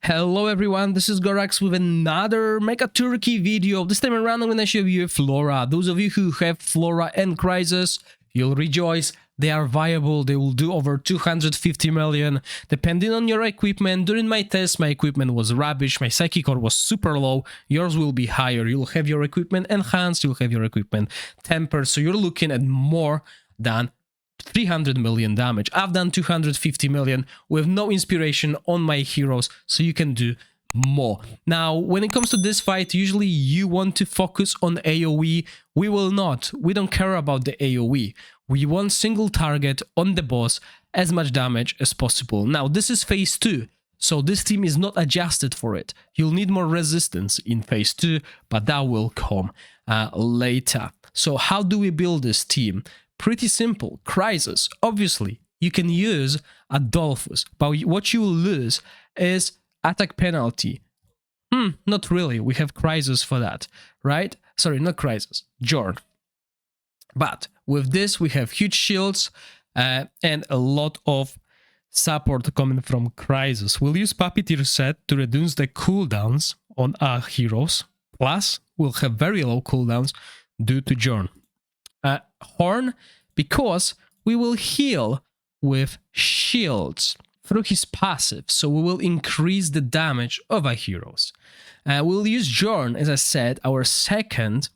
Hello everyone, this is Gorax with another Mekkatorque video. This time around I'm gonna show you Flora. Those of you who have Flora and Crisis, you'll rejoice. They are viable, they will do over 250 million, depending on your equipment. During my test, my equipment was rubbish, my psychic core was super low, yours will be higher. You'll have your equipment enhanced, you'll have your equipment tempered, so you're looking at more than 300 million damage. I've done 250 million with no inspiration on my heroes, so you can do more. Now, when it comes to this fight, usually you want to focus on AoE. We will not. We don't care about the AoE. We want single target on the boss, as much damage as possible. Now, this is phase 2, so this team is not adjusted for it. You'll need more resistance in phase 2, but that will come later. So how do we build this team? Pretty simple. Crisis. Obviously, you can use Adolphus, but what you will lose is attack penalty. Not really. We have Crisis for that, right? Sorry, not Crisis. Jorn. But with this, we have huge shields and a lot of support coming from Crisis. We'll use Puppeteer set to reduce the cooldowns on our heroes. Plus, we'll have very low cooldowns due to Jorn. Horn, because we will heal with shields through his passive, so we will increase the damage of our heroes. We'll use Jorn, as I said, our second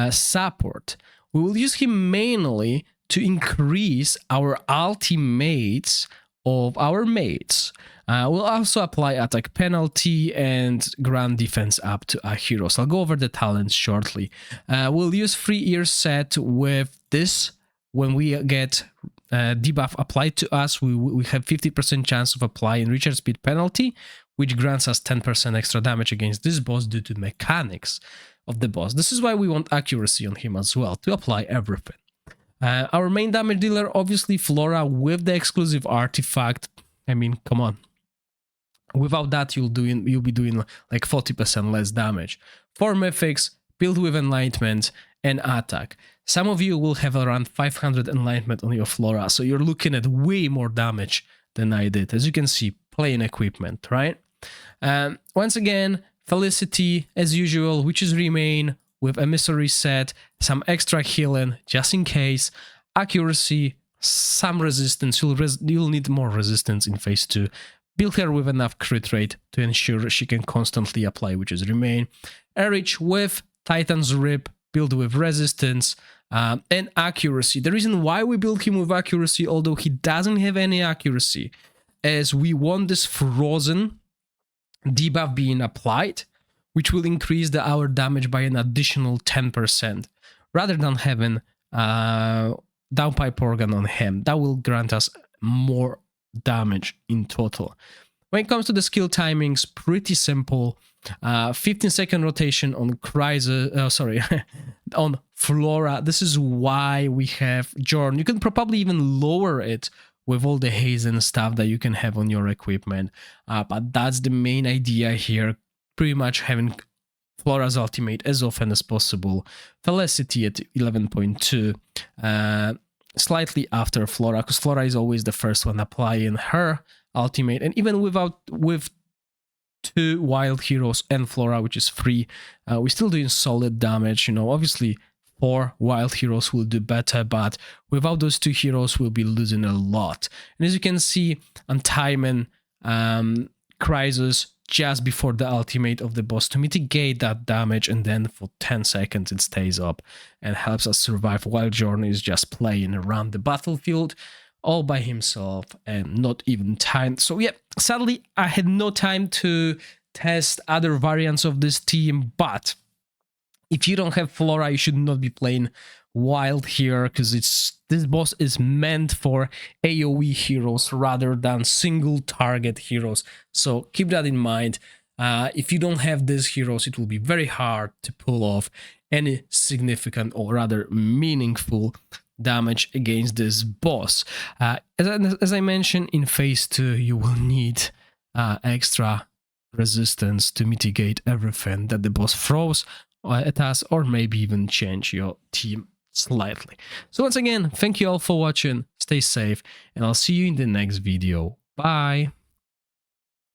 support. We will use him mainly to increase our ultimates of our mates. We'll also apply attack penalty and grant defense up to our heroes. I'll go over the talents shortly. We'll use free ear set with this. When we get debuff applied to us, we have 50% chance of applying recharge speed penalty, which grants us 10% extra damage against this boss due to mechanics of the boss. This is why we want accuracy on him as well, to apply everything. Our main damage dealer, obviously Flora with the exclusive artifact. I mean, come on. Without that, you'll be doing like 40% less damage. 4 mythics, build with enlightenment and attack. Some of you will have around 500 enlightenment on your Flora, so you're looking at way more damage than I did. As you can see, plain equipment, right? Once again, Felicity, as usual, witches remain with emissary set, some extra healing just in case, accuracy, some resistance. You'll need more resistance in phase 2. Build her with enough crit rate to ensure she can constantly apply witches remain. Erich with Titan's Rip, build with resistance and accuracy. The reason why we build him with accuracy, although he doesn't have any accuracy, is we want this frozen debuff being applied, which will increase our damage by an additional 10%, rather than having downpipe organ on him. That will grant us more damage in total. When it comes to the skill timings, pretty simple. 15-second rotation on Crisis, on Flora. This is why we have Jorn. You can probably even lower it with all the haze and stuff that you can have on your equipment. But that's the main idea here. Pretty much having Flora's ultimate as often as possible. Felicity at 11.2. Slightly after Flora, because Flora is always the first one applying her ultimate. And even with 2 wild heroes and Flora, which is free, we're still doing solid damage. You know, obviously 4 wild heroes will do better, but without those 2 heroes, we'll be losing a lot. And as you can see, I'm timing Crisis just before the ultimate of the boss to mitigate that damage, and then for 10 seconds it stays up and helps us survive while Jorn is just playing around the battlefield all by himself and not even timed. So yeah, sadly I had no time to test other variants of this team, but if you don't have Flora, you should not be playing wild here, because this boss is meant for AoE heroes rather than single target heroes. So keep that in mind. If you don't have these heroes, it will be very hard to pull off any significant or rather meaningful damage against this boss. As I mentioned, in phase 2 you will need extra resistance to mitigate everything that the boss throws at us, or maybe even change your team slightly. So once again, thank you all for watching, stay safe, and I'll see you in the next video. Bye!